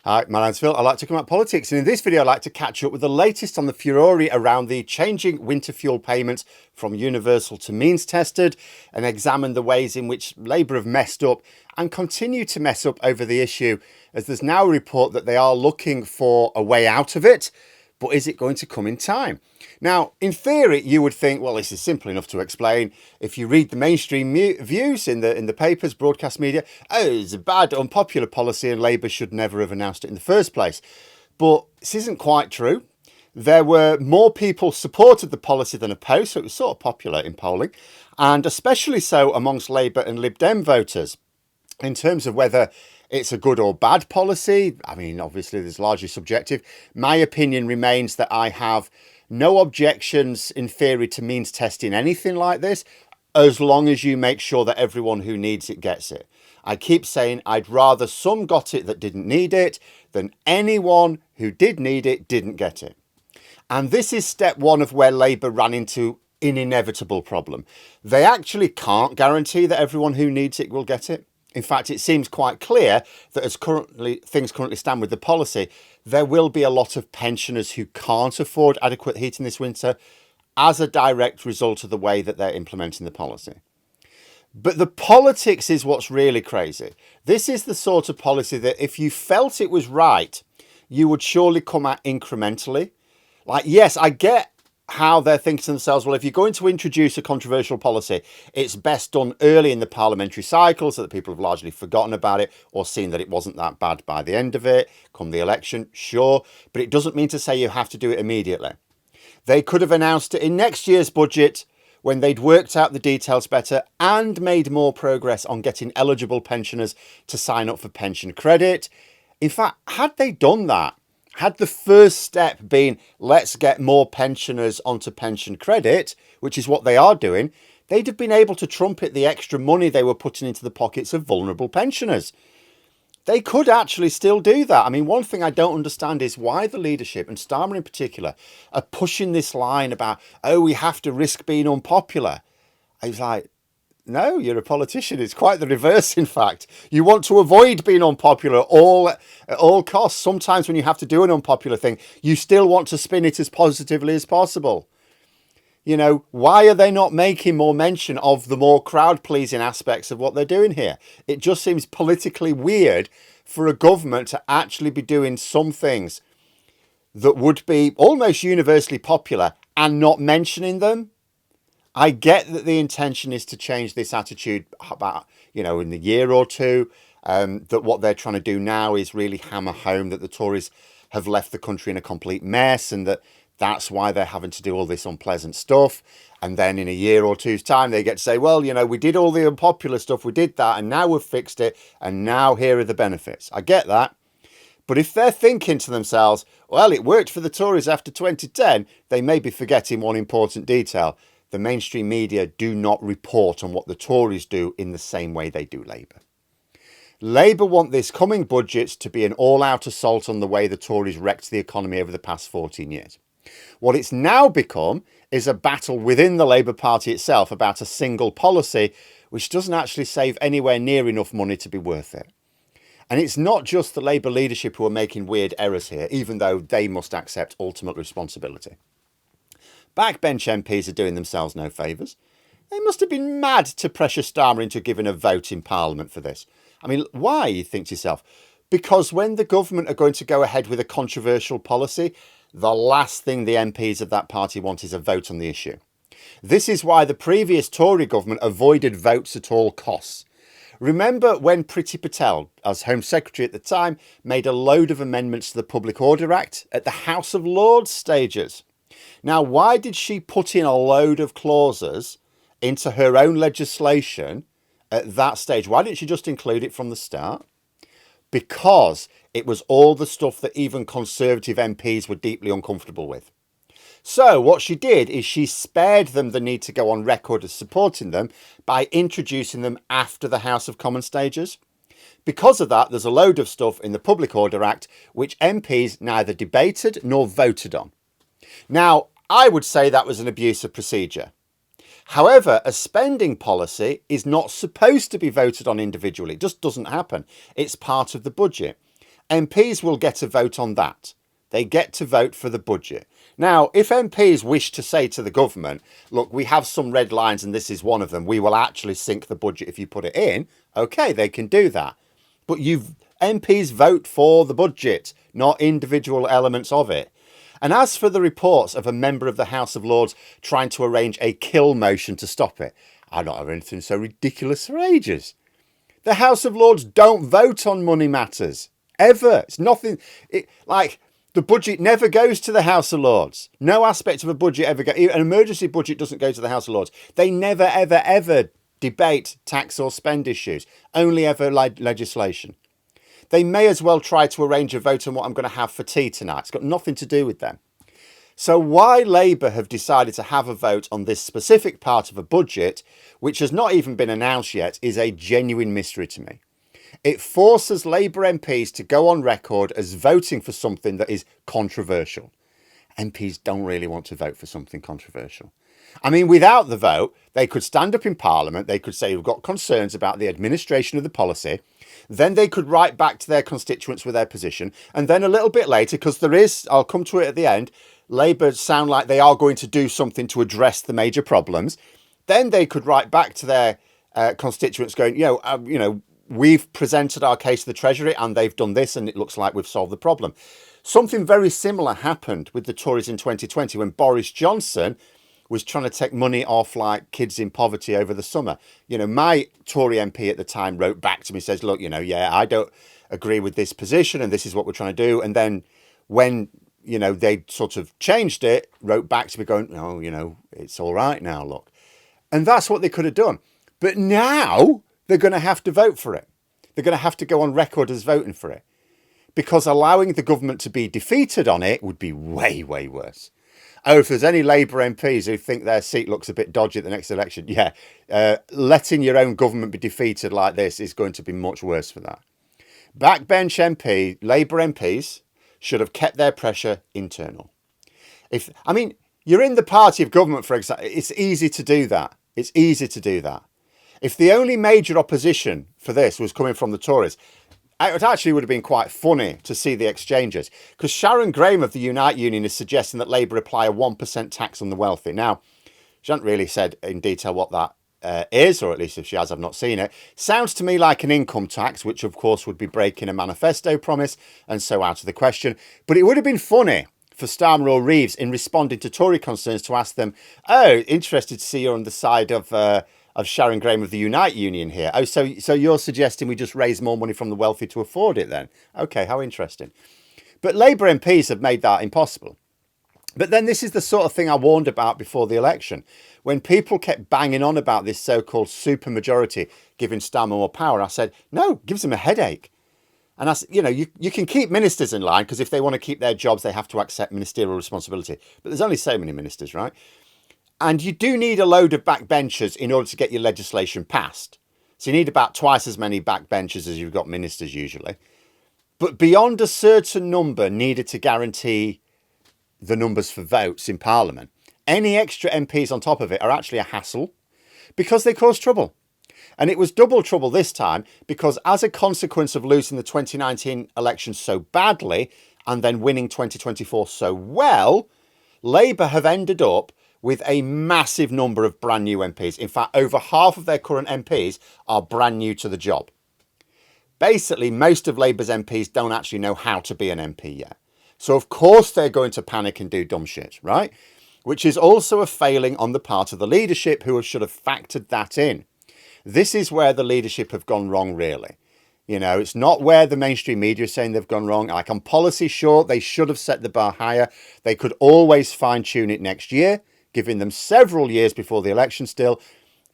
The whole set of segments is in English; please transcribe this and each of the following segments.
Hi, my name's Phil. I like to come at politics, and in this video I'd like to catch up with the latest on the furore around the changing winter fuel payments from universal to means tested, and examine the ways in which Labour have messed up and continue to mess up over the issue, as there's now a report that they are looking for a way out of it. But is it going to come in time? Now, in theory, you would think, well, this is simple enough to explain. If you read the mainstream views in the papers, broadcast media, oh, it's a bad, unpopular policy and Labour should never have announced it in the first place. But this isn't quite true. There were more people supported the policy than opposed, so it was sort of popular in polling, and especially so amongst Labour and Lib Dem voters. In terms of whether it's a good or bad policy, I mean, obviously, this is largely subjective. My opinion remains that I have no objections in theory to means testing anything like this, as long as you make sure that everyone who needs it gets it. I keep saying I'd rather some got it that didn't need it than anyone who did need it didn't get it. And this is step one of where Labour ran into an inevitable problem. They actually can't guarantee that everyone who needs it will get it. In fact, it seems quite clear that as things currently stand with the policy, there will be a lot of pensioners who can't afford adequate heating this winter as a direct result of the way that they're implementing the policy. But the politics is what's really crazy. This is the sort of policy that if you felt it was right, you would surely come at incrementally. Like, yes, I get how they're thinking to themselves, well, if you're going to introduce a controversial policy, it's best done early in the parliamentary cycle so that people have largely forgotten about it or seen that it wasn't that bad by the end of it, come the election, sure. But it doesn't mean to say you have to do it immediately. They could have announced it in next year's budget when they'd worked out the details better and made more progress on getting eligible pensioners to sign up for pension credit. In fact, had they done that, had the first step been, let's get more pensioners onto pension credit, which is what they are doing, they'd have been able to trumpet the extra money they were putting into the pockets of vulnerable pensioners. They could actually still do that. I mean, one thing I don't understand is why the leadership, and Starmer in particular, are pushing this line about, oh, we have to risk being unpopular. I was like, no, you're a politician. It's quite the reverse, in fact. You want to avoid being unpopular at all costs. Sometimes when you have to do an unpopular thing, you still want to spin it as positively as possible. You know, why are they not making more mention of the more crowd-pleasing aspects of what they're doing here? It just seems politically weird for a government to actually be doing some things that would be almost universally popular and not mentioning them. I get that the intention is to change this attitude about, in the year or two, that what they're trying to do now is really hammer home that the Tories have left the country in a complete mess and that's why they're having to do all this unpleasant stuff. And then in a year or two's time, they get to say, well, we did all the unpopular stuff, we did that, and now we've fixed it, and now here are the benefits. I get that. But if they're thinking to themselves, well, it worked for the Tories after 2010, they may be forgetting one important detail. The mainstream media do not report on what the Tories do in the same way they do Labour. Labour want this coming budget to be an all-out assault on the way the Tories wrecked the economy over the past 14 years. What it's now become is a battle within the Labour Party itself about a single policy which doesn't actually save anywhere near enough money to be worth it. And it's not just the Labour leadership who are making weird errors here, even though they must accept ultimate responsibility. Backbench MPs are doing themselves no favours. They must have been mad to pressure Starmer into giving a vote in Parliament for this. I mean, why, you think to yourself? Because when the government are going to go ahead with a controversial policy, the last thing the MPs of that party want is a vote on the issue. This is why the previous Tory government avoided votes at all costs. Remember when Priti Patel, as Home Secretary at the time, made a load of amendments to the Public Order Act at the House of Lords stages? Now, why did she put in a load of clauses into her own legislation at that stage? Why didn't she just include it from the start? Because it was all the stuff that even Conservative MPs were deeply uncomfortable with. So what she did is she spared them the need to go on record as supporting them by introducing them after the House of Commons stages. Because of that, there's a load of stuff in the Public Order Act which MPs neither debated nor voted on. Now, I would say that was an abuse of procedure. However, a spending policy is not supposed to be voted on individually. It just doesn't happen. It's part of the budget. MPs will get a vote on that. They get to vote for the budget. Now, if MPs wish to say to the government, look, we have some red lines and this is one of them, we will actually sink the budget if you put it in, okay, they can do that. But MPs vote for the budget, not individual elements of it. And as for the reports of a member of the House of Lords trying to arrange a kill motion to stop it, I've not heard anything so ridiculous for ages. The House of Lords don't vote on money matters. Ever. It's nothing. The budget never goes to the House of Lords. No aspect of a budget ever goes. An emergency budget doesn't go to the House of Lords. They never, ever, ever debate tax or spend issues. Only ever legislation. They may as well try to arrange a vote on what I'm going to have for tea tonight. It's got nothing to do with them. So why Labour have decided to have a vote on this specific part of a budget, which has not even been announced yet, is a genuine mystery to me. It forces Labour MPs to go on record as voting for something that is controversial. MPs don't really want to vote for something controversial. I mean, without the vote, they could stand up in Parliament, they could say we've got concerns about the administration of the policy, then they could write back to their constituents with their position, and then a little bit later, because there is, I'll come to it at the end, Labour sound like they are going to do something to address the major problems, then they could write back to their constituents going, we've presented our case to the Treasury and they've done this and it looks like we've solved the problem. Something very similar happened with the Tories in 2020 when Boris Johnson was trying to take money off like kids in poverty over the summer. My Tory MP at the time wrote back to me, says, look, I don't agree with this position and this is what we're trying to do. And then when, they sort of changed it, wrote back to me going, oh, it's all right now, look. And that's what they could have done. But now they're going to have to vote for it. They're going to have to go on record as voting for it. Because allowing the government to be defeated on it would be way, way worse. Oh, if there's any Labour MPs who think their seat looks a bit dodgy at the next election, letting your own government be defeated like this is going to be much worse for that. Backbench Labour MPs should have kept their pressure internal. You're in the party of government, for example. It's easy to do that. It's easy to do that. If the only major opposition for this was coming from the Tories, it actually would have been quite funny to see the exchanges, because Sharon Graham of the Unite Union is suggesting that Labour apply a 1% tax on the wealthy. Now, she hasn't really said in detail what that is, or at least if she has, I've not seen it. Sounds to me like an income tax, which of course would be breaking a manifesto promise and so out of the question. But it would have been funny for Starmer or Reeves in responding to Tory concerns to ask them, oh, interested to see you're on the side of Sharon Graham of the Unite Union here. Oh, so you're suggesting we just raise more money from the wealthy to afford it then? Okay, how interesting. But Labour MPs have made that impossible. But then this is the sort of thing I warned about before the election. When people kept banging on about this so-called supermajority giving Starmer more power, I said, no, it gives them a headache. And you can keep ministers in line because if they want to keep their jobs, they have to accept ministerial responsibility. But there's only so many ministers, right? And you do need a load of backbenchers in order to get your legislation passed. So you need about twice as many backbenchers as you've got ministers usually. But beyond a certain number needed to guarantee the numbers for votes in Parliament, any extra MPs on top of it are actually a hassle because they cause trouble. And it was double trouble this time because as a consequence of losing the 2019 election so badly and then winning 2024 so well, Labour have ended up with a massive number of brand new MPs. In fact, over half of their current MPs are brand new to the job. Basically, most of Labour's MPs don't actually know how to be an MP yet. So, of course, they're going to panic and do dumb shit, right? Which is also a failing on the part of the leadership who should have factored that in. This is where the leadership have gone wrong, really. It's not where the mainstream media is saying they've gone wrong. Like on policy, sure, they should have set the bar higher. They could always fine-tune it next year, giving them several years before the election still.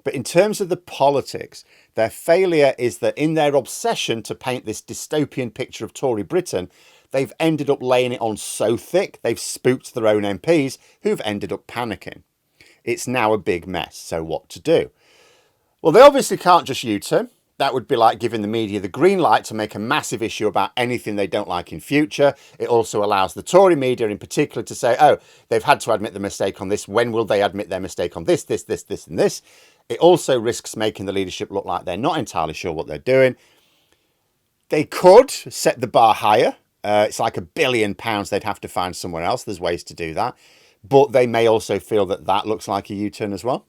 But in terms of the politics, their failure is that in their obsession to paint this dystopian picture of Tory Britain, they've ended up laying it on so thick, they've spooked their own MPs who've ended up panicking. It's now a big mess. So what to do? Well, they obviously can't just U-turn. That would be like giving the media the green light to make a massive issue about anything they don't like in future. It also allows the Tory media in particular to say, oh, they've had to admit the mistake on this. When will they admit their mistake on this, and this? It also risks making the leadership look like they're not entirely sure what they're doing. They could set the bar higher. It's like £1 billion they'd have to find somewhere else. There's ways to do that. But they may also feel that that looks like a U-turn as well.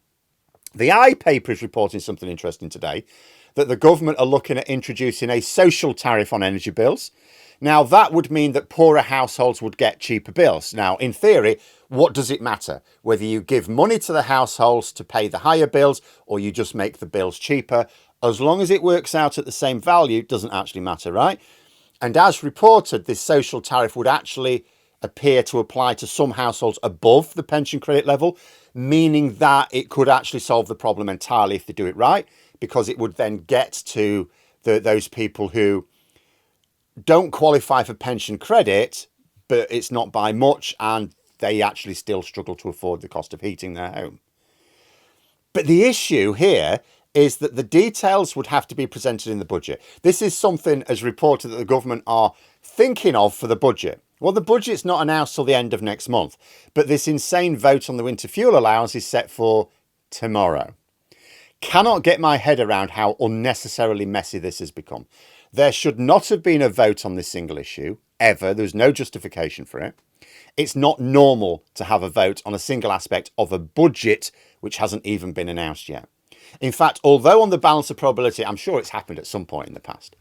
The iPaper is reporting something interesting today, that the government are looking at introducing a social tariff on energy bills. Now, that would mean that poorer households would get cheaper bills. Now, in theory, what does it matter? Whether you give money to the households to pay the higher bills or you just make the bills cheaper, as long as it works out at the same value, it doesn't actually matter, right? And as reported, this social tariff would actually appear to apply to some households above the pension credit level, meaning that it could actually solve the problem entirely if they do it right, because it would then get to those people who don't qualify for pension credit, but it's not by much, and they actually still struggle to afford the cost of heating their home. But the issue here is that the details would have to be presented in the budget. This is something, as reported, that the government are thinking of for the budget. Well, the budget's not announced till the end of next month, but this insane vote on the winter fuel allowance is set for tomorrow. Cannot get my head around how unnecessarily messy this has become. There should not have been a vote on this single issue, ever. There's no justification for it. It's not normal to have a vote on a single aspect of a budget which hasn't even been announced yet. In fact, although on the balance of probability, I'm sure it's happened at some point in the past,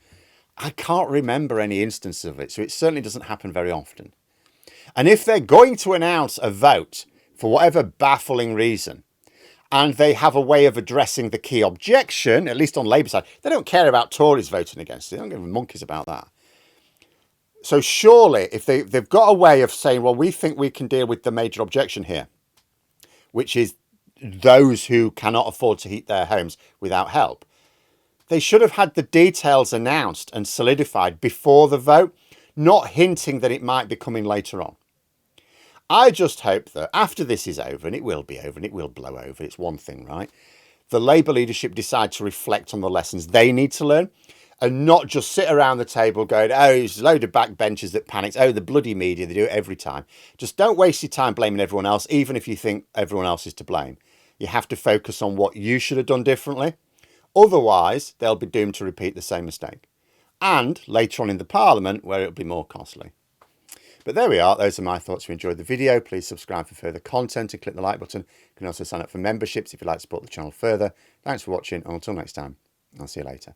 I can't remember any instances of it, so it certainly doesn't happen very often. And if they're going to announce a vote for whatever baffling reason, and they have a way of addressing the key objection, at least on Labour side, they don't care about Tories voting against it. They don't give monkeys about that. So surely, if they've got a way of saying, well, we think we can deal with the major objection here, which is those who cannot afford to heat their homes without help, they should have had the details announced and solidified before the vote, not hinting that it might be coming later on. I just hope that after this is over, and it will be over and it will blow over, it's one thing, right? The Labour leadership decide to reflect on the lessons they need to learn and not just sit around the table going, oh, it's a load of backbenchers that panicked. Oh, the bloody media, they do it every time. Just don't waste your time blaming everyone else, even if you think everyone else is to blame. You have to focus on what you should have done differently. Otherwise, they'll be doomed to repeat the same mistake. And later on in the Parliament, where it'll be more costly. But there we are. Those are my thoughts. If you enjoyed the video, please subscribe for further content and click the like button. You can also sign up for memberships if you'd like to support the channel further. Thanks for watching, and until next time, I'll see you later.